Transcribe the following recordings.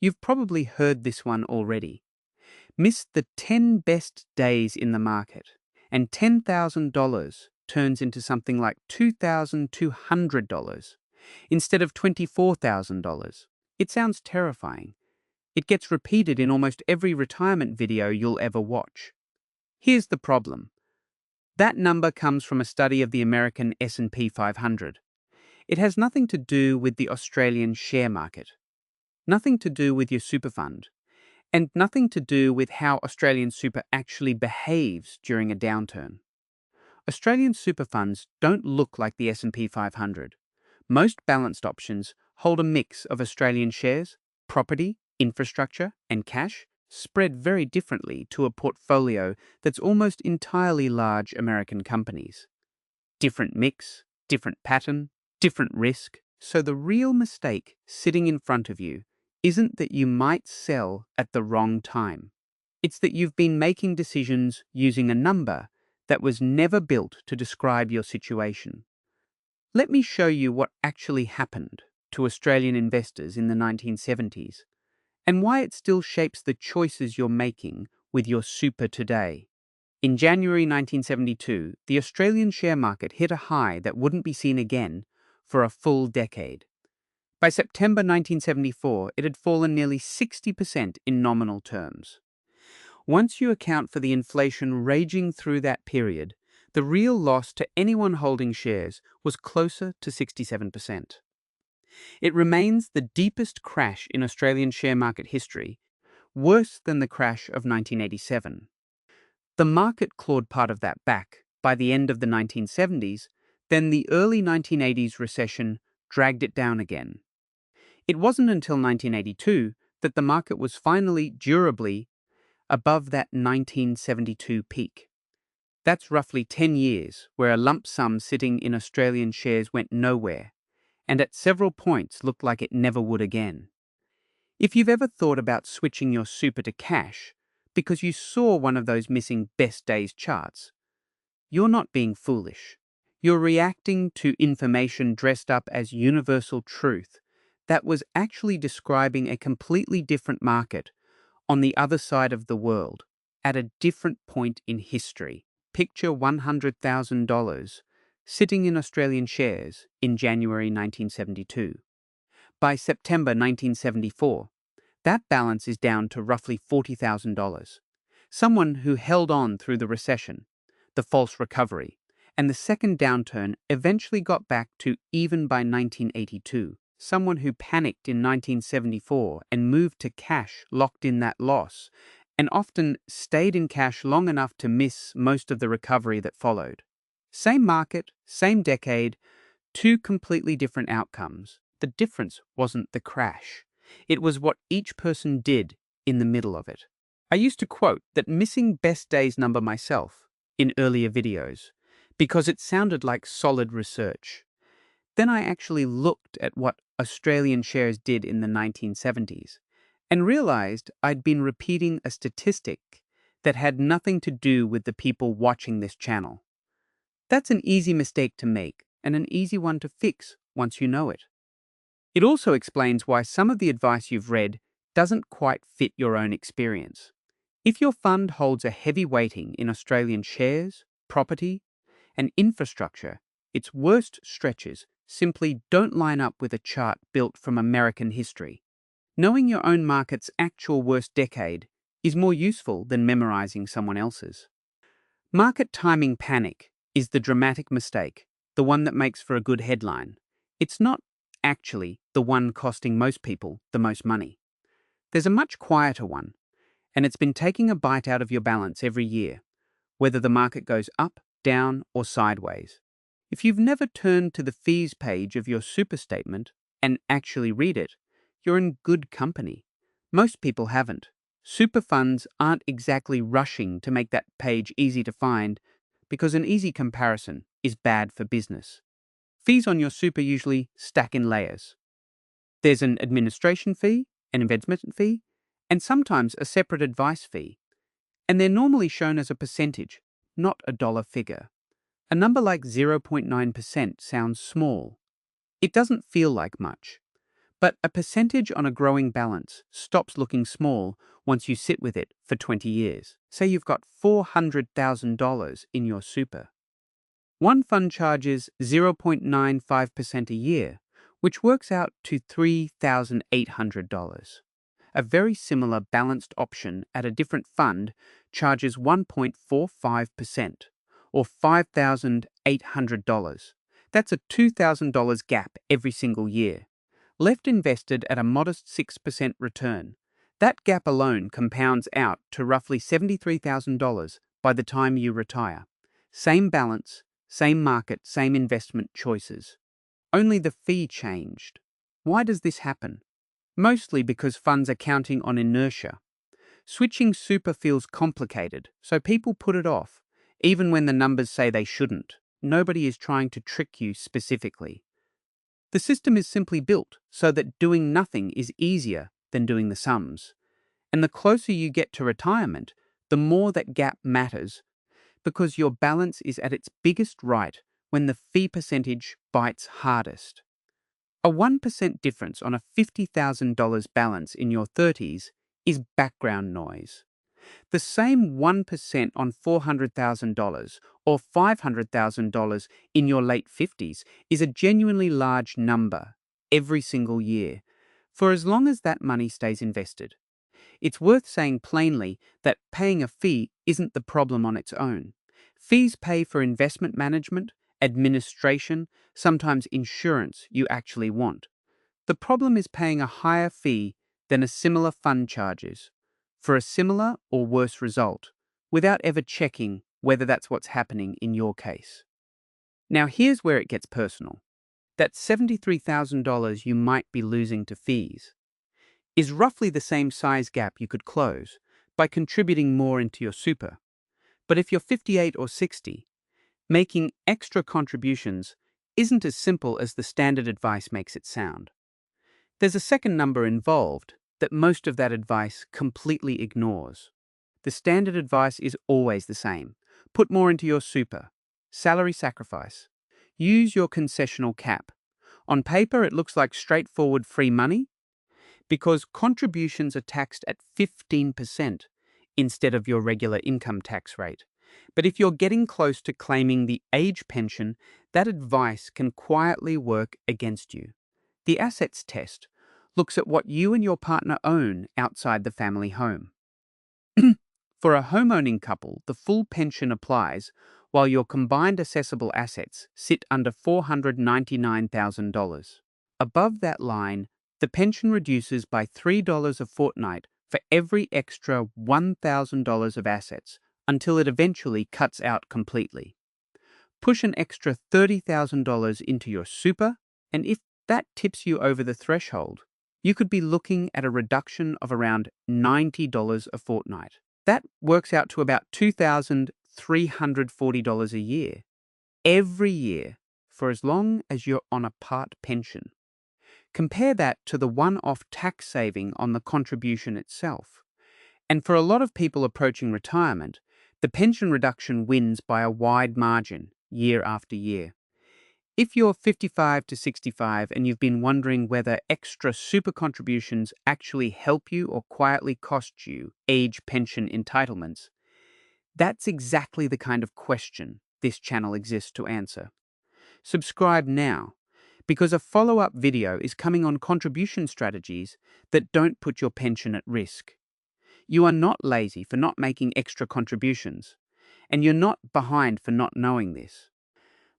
You've probably heard this one already. Miss the 10 best days in the market, and $10,000 turns into something like $2,200 instead of $24,000. It sounds terrifying. It gets repeated in almost every retirement video you'll ever watch. Here's the problem. That number comes from a study of the American S&P 500. It has nothing to do with the Australian share market, nothing to do with your super fund, and nothing to do with how Australian super actually behaves during a downturn. Australian super funds don't look like the S&P 500. Most balanced options hold a mix of Australian shares, property, infrastructure, and cash, spread very differently to a portfolio that's almost entirely large American companies. Different mix, different pattern, different risk. So the real mistake sitting in front of you isn't that you might sell at the wrong time. It's that you've been making decisions using a number that was never built to describe your situation. Let me show you what actually happened to Australian investors in the 1970s and why it still shapes the choices you're making with your super today. In January 1972, the Australian share market hit a high that wouldn't be seen again for a full decade. By September 1974, it had fallen nearly 60% in nominal terms. Once you account for the inflation raging through that period, the real loss to anyone holding shares was closer to 67%. It remains the deepest crash in Australian share market history, worse than the crash of 1987. The market clawed part of that back by the end of the 1970s, then the early 1980s recession dragged it down again. It wasn't until 1982 that the market was finally durably above that 1972 peak. That's roughly 10 years where a lump sum sitting in Australian shares went nowhere, and at several points looked like it never would again. If you've ever thought about switching your super to cash because you saw one of those missing best days charts, you're not being foolish. You're reacting to information dressed up as universal truth that was actually describing a completely different market on the other side of the world at a different point in history. Picture $100,000 sitting in Australian shares in January 1972. By September 1974, that balance is down to roughly $40,000. Someone who held on through the recession, the false recovery, and the second downturn eventually got back to even by 1982. Someone who panicked in 1974 and moved to cash locked in that loss, and often stayed in cash long enough to miss most of the recovery that followed. Same market, same decade, two completely different outcomes. The difference wasn't the crash. It was what each person did in the middle of it. I used to quote that missing best days number myself in earlier videos because it sounded like solid research. Then I actually looked at what Australian shares did in the 1970s and realized I'd been repeating a statistic that had nothing to do with the people watching this channel. That's an easy mistake to make and an easy one to fix once you know it. It also explains why some of the advice you've read doesn't quite fit your own experience. If your fund holds a heavy weighting in Australian shares, property, and infrastructure, its worst stretches simply don't line up with a chart built from American history. Knowing your own market's actual worst decade is more useful than memorizing someone else's. Market timing panic is the dramatic mistake, the one that makes for a good headline. It's not actually the one costing most people the most money. There's a much quieter one, and it's been taking a bite out of your balance every year, whether the market goes up, down, or sideways. If you've never turned to the fees page of your super statement and actually read it, you're in good company. Most people haven't. Super funds aren't exactly rushing to make that page easy to find because an easy comparison is bad for business. Fees on your super usually stack in layers. There's an administration fee, an investment fee, and sometimes a separate advice fee, and they're normally shown as a percentage, not a dollar figure. A number like 0.9% sounds small. It doesn't feel like much, But a percentage on a growing balance stops looking small once you sit with it for 20 years. Say you've got $400,000 in your super. One fund charges 0.95% a year, which works out to $3,800. A very similar balanced option at a different fund charges 1.45%, or $5,800. That's a $2,000 gap every single year. Left invested at a modest 6% return, that gap alone compounds out to roughly $73,000 by the time you retire. Same balance, same market, same investment choices. Only the fee changed. Why does this happen? Mostly because funds are counting on inertia. Switching super feels complicated, so people put it off, even when the numbers say they shouldn't. Nobody is trying to trick you specifically. The system is simply built so that doing nothing is easier than doing the sums. And the closer you get to retirement, the more that gap matters, because your balance is at its biggest right when the fee percentage bites hardest. A 1% difference on a $50,000 balance in your 30s is background noise. The same 1% on $400,000 or $500,000 in your late 50s is a genuinely large number every single year, for as long as that money stays invested. It's worth saying plainly that paying a fee isn't the problem on its own. Fees pay for investment management, administration, sometimes insurance you actually want. The problem is paying a higher fee than a similar fund charges for a similar or worse result, without ever checking whether that's what's happening in your case. Now here's where it gets personal. That $73,000 you might be losing to fees is roughly the same size gap you could close by contributing more into your super. But if you're 58 or 60, making extra contributions isn't as simple as the standard advice makes it sound. There's a second number involved that most of that advice completely ignores. The standard advice is always the same. Put more into your super. Salary sacrifice. Use your concessional cap. On paper, it looks like straightforward free money because contributions are taxed at 15% instead of your regular income tax rate. But if you're getting close to claiming the age pension, that advice can quietly work against you. The assets test looks at what you and your partner own outside the family home. For a home-owning couple, the full pension applies while your combined assessable assets sit under $499,000. Above that line, the pension reduces by $3 a fortnight for every extra $1,000 of assets until it eventually cuts out completely. Push an extra $30,000 into your super, and if that tips you over the threshold, you could be looking at a reduction of around $90 a fortnight. That works out to about $2,340 a year, every year, for as long as you're on a part pension. Compare that to the one-off tax saving on the contribution itself. And for a lot of people approaching retirement, the pension reduction wins by a wide margin, year after year. If you're 55 to 65 and you've been wondering whether extra super contributions actually help you or quietly cost you age pension entitlements, that's exactly the kind of question this channel exists to answer. Subscribe now, because a follow-up video is coming on contribution strategies that don't put your pension at risk. You are not lazy for not making extra contributions, and you're not behind for not knowing this.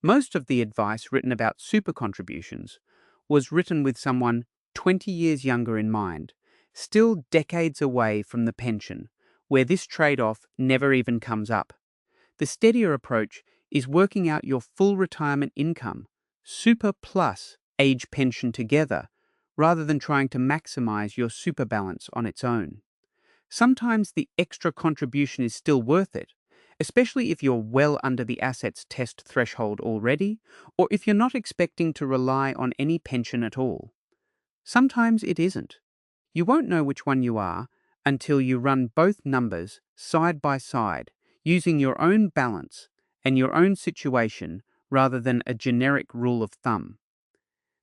Most of the advice written about super contributions was written with someone 20 years younger in mind, still decades away from the pension, where this trade-off never even comes up. The steadier approach is working out your full retirement income, super plus age pension together, rather than trying to maximize your super balance on its own. Sometimes the extra contribution is still worth it, especially if you're well under the assets test threshold already, or if you're not expecting to rely on any pension at all. Sometimes it isn't. You won't know which one you are until you run both numbers side by side, using your own balance and your own situation rather than a generic rule of thumb.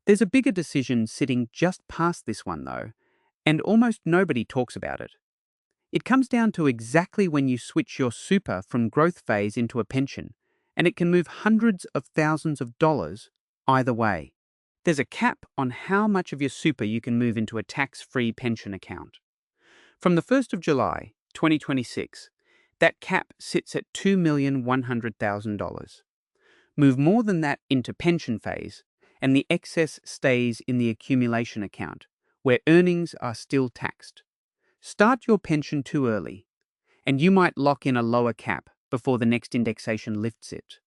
There's a bigger decision sitting just past this one, though, and almost nobody talks about it. It comes down to exactly when you switch your super from growth phase into a pension, and it can move hundreds of thousands of dollars either way. There's a cap on how much of your super you can move into a tax-free pension account. From the 1st of July, 2026, that cap sits at $2,100,000. Move more than that into pension phase, and the excess stays in the accumulation account, where earnings are still taxed. Start your pension too early, and you might lock in a lower cap before the next indexation lifts it.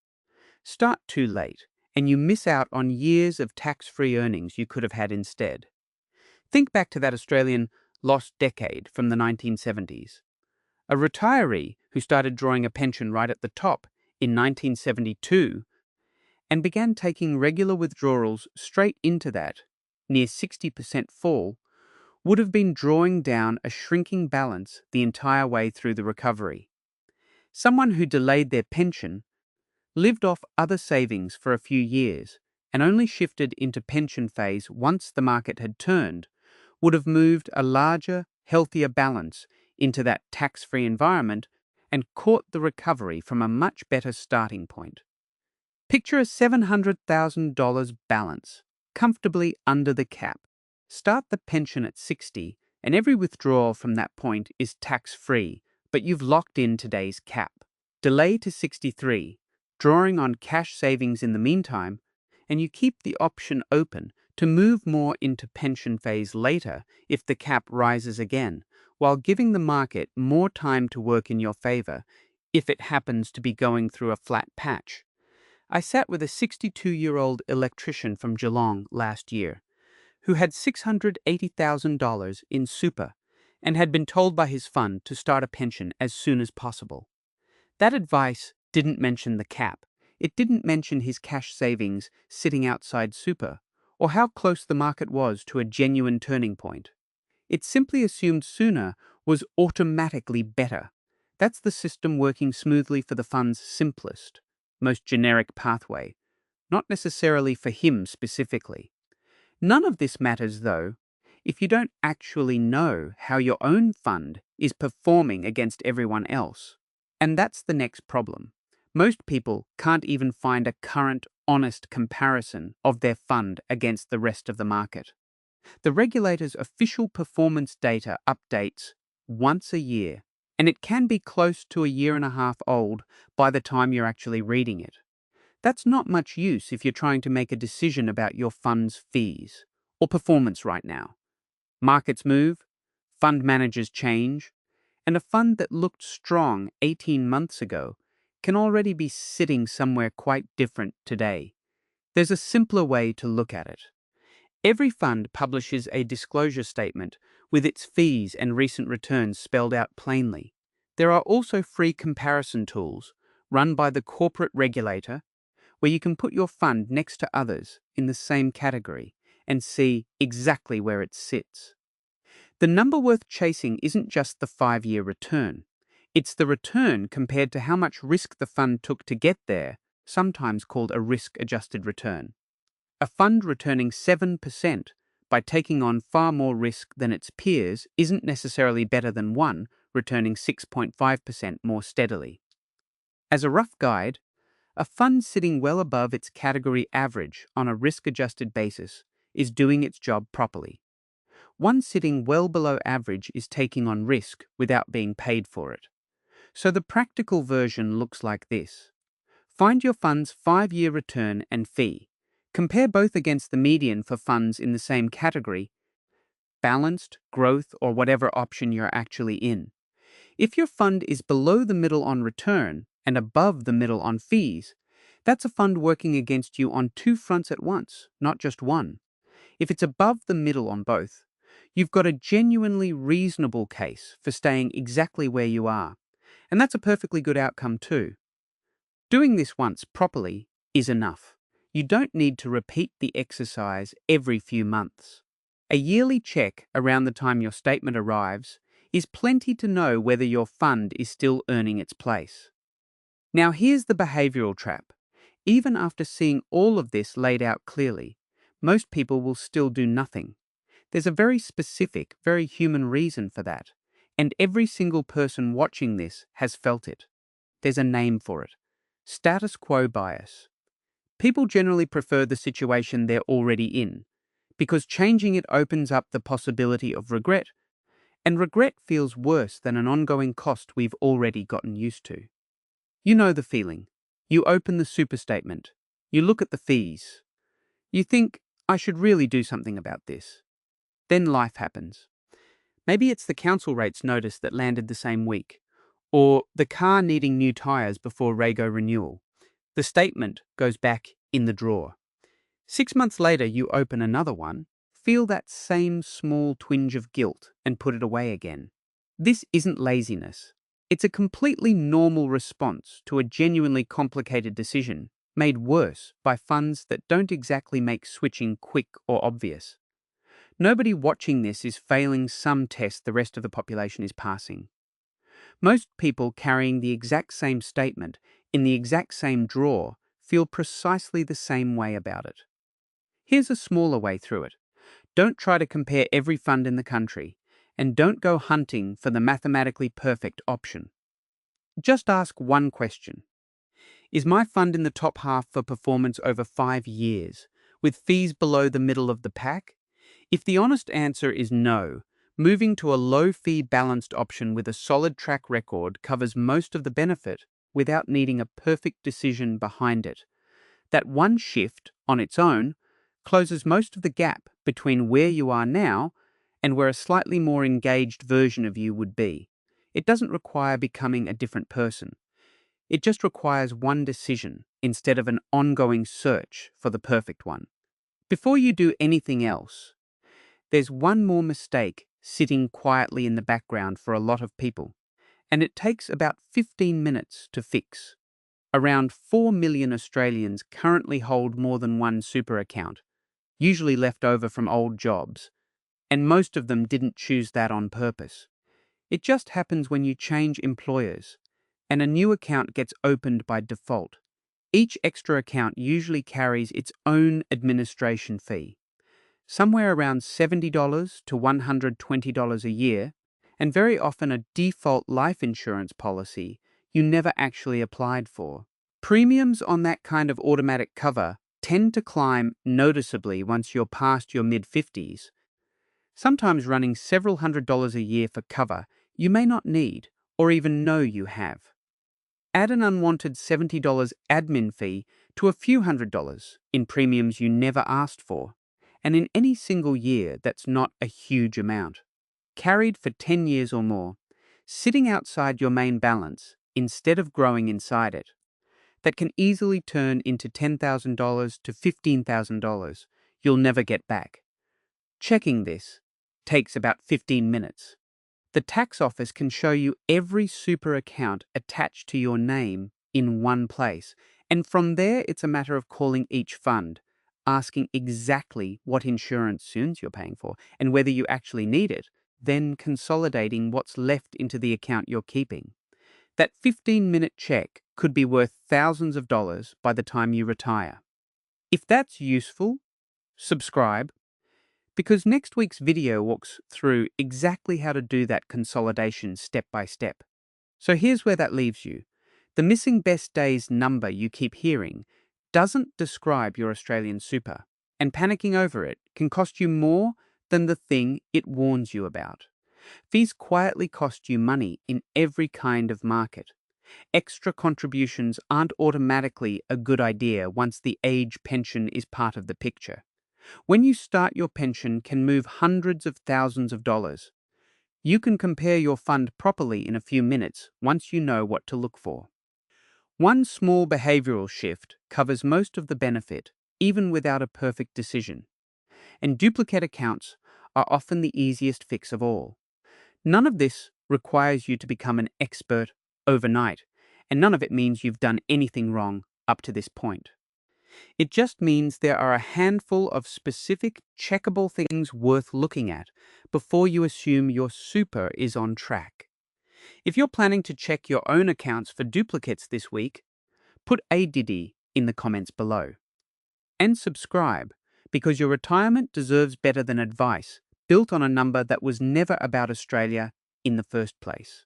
Start too late, and you miss out on years of tax-free earnings you could have had instead. Think back to that Australian lost decade from the 1970s. A retiree who started drawing a pension right at the top in 1972 and began taking regular withdrawals straight into that, near 60% fall, would have been drawing down a shrinking balance the entire way through the recovery. Someone who delayed their pension lived off other savings for a few years and only shifted into pension phase once the market had turned would have moved a larger, healthier balance into that tax-free environment and caught the recovery from a much better starting point. Picture a $700,000 balance, comfortably under the cap. Start the pension at 60, and every withdrawal from that point is tax-free, but you've locked in today's cap. Delay to 63, drawing on cash savings in the meantime, and you keep the option open to move more into pension phase later if the cap rises again, while giving the market more time to work in your favor if it happens to be going through a flat patch. I sat with a 62-year-old electrician from Geelong last year who had $680,000 in super and had been told by his fund to start a pension as soon as possible. That advice didn't mention the cap. It didn't mention his cash savings sitting outside super, or how close the market was to a genuine turning point. It simply assumed sooner was automatically better. That's the system working smoothly for the fund's simplest, most generic pathway, not necessarily for him specifically. None of this matters, though, if you don't actually know how your own fund is performing against everyone else. And that's the next problem. Most people can't even find a current, honest comparison of their fund against the rest of the market. The regulator's official performance data updates once a year, and it can be close to a year and a half old by the time you're actually reading it. That's not much use if you're trying to make a decision about your fund's fees or performance right now. Markets move, fund managers change, and a fund that looked strong 18 months ago can already be sitting somewhere quite different today. There's a simpler way to look at it. Every fund publishes a disclosure statement with its fees and recent returns spelled out plainly. There are also free comparison tools run by the corporate regulator where you can put your fund next to others in the same category and see exactly where it sits. The number worth chasing isn't just the 5-year return. It's the return compared to how much risk the fund took to get there, sometimes called a risk-adjusted return. A fund returning 7% by taking on far more risk than its peers isn't necessarily better than one returning 6.5% more steadily. As a rough guide, a fund sitting well above its category average on a risk-adjusted basis is doing its job properly. One sitting well below average is taking on risk without being paid for it. So the practical version looks like this. Find your fund's 5-year return and fee. Compare both against the median for funds in the same category, balanced, growth, or whatever option you're actually in. If your fund is below the middle on return and above the middle on fees, that's a fund working against you on two fronts at once, not just one. If it's above the middle on both, you've got a genuinely reasonable case for staying exactly where you are. And that's a perfectly good outcome too. Doing this once properly is enough. You don't need to repeat the exercise every few months. A yearly check around the time your statement arrives is plenty to know whether your fund is still earning its place. Now here's the behavioral trap. Even after seeing all of this laid out clearly, most people will still do nothing. There's a very specific, very human reason for that, and every single person watching this has felt it. There's a name for it: status quo bias. People generally prefer the situation they're already in, because changing it opens up the possibility of regret, and regret feels worse than an ongoing cost we've already gotten used to. You know the feeling. You open the super statement. You look at the fees. You think, I should really do something about this. Then life happens. Maybe it's the council rates notice that landed the same week, or the car needing new tyres before RAGO renewal. The statement goes back in the drawer. 6 months later, you open another one, feel that same small twinge of guilt, and put it away again. This isn't laziness. It's a completely normal response to a genuinely complicated decision made worse by funds that don't exactly make switching quick or obvious. Nobody watching this is failing some test the rest of the population is passing. Most people carrying the exact same statement in the exact same drawer feel precisely the same way about it. Here's a smaller way through it. Don't try to compare every fund in the country, and don't go hunting for the mathematically perfect option. Just ask one question. Is my fund in the top half for performance over 5 years, with fees below the middle of the pack? If the honest answer is no, moving to a low-fee balanced option with a solid track record covers most of the benefit without needing a perfect decision behind it. That one shift, on its own, closes most of the gap between where you are now and where a slightly more engaged version of you would be. It doesn't require becoming a different person. It just requires one decision instead of an ongoing search for the perfect one. Before you do anything else, there's one more mistake sitting quietly in the background for a lot of people, and it takes about 15 minutes to fix. Around 4 million Australians currently hold more than one super account, usually left over from old jobs, and most of them didn't choose that on purpose. It just happens when you change employers, and a new account gets opened by default. Each extra account usually carries its own administration fee, somewhere around $70 to $120 a year, and very often a default life insurance policy you never actually applied for. Premiums on that kind of automatic cover tend to climb noticeably once you're past your mid-50s, sometimes running several $100s a year for cover you may not need or even know you have. Add an unwanted $70 admin fee to a few $100s in premiums you never asked for, and in any single year that's not a huge amount. Carried for 10 years or more, sitting outside your main balance instead of growing inside it, that can easily turn into $10,000 to $15,000 you'll never get back. Checking this takes about 15 minutes. The tax office can show you every super account attached to your name in one place, and from there it's a matter of calling each fund, asking exactly what insurance you're paying for and whether you actually need it, then consolidating what's left into the account you're keeping. That 15-minute check could be worth thousands of dollars by the time you retire. If that's useful, subscribe, because next week's video walks through exactly how to do that consolidation step by step. So here's where that leaves you. The missing best days number you keep hearing doesn't describe your Australian super, and panicking over it can cost you more than the thing it warns you about. Fees quietly cost you money in every kind of market. Extra contributions aren't automatically a good idea once the age pension is part of the picture. When you start, your pension can move hundreds of thousands of dollars. You can compare your fund properly in a few minutes once you know what to look for. One small behavioral shift covers most of the benefit, even without a perfect decision. And duplicate accounts are often the easiest fix of all. None of this requires you to become an expert overnight, and none of it means you've done anything wrong up to this point. It just means there are a handful of specific, checkable things worth looking at before you assume your super is on track. If you're planning to check your own accounts for duplicates this week, put ADD in the comments below. And subscribe, Because your retirement deserves better than advice built on a number that was never about Australia in the first place.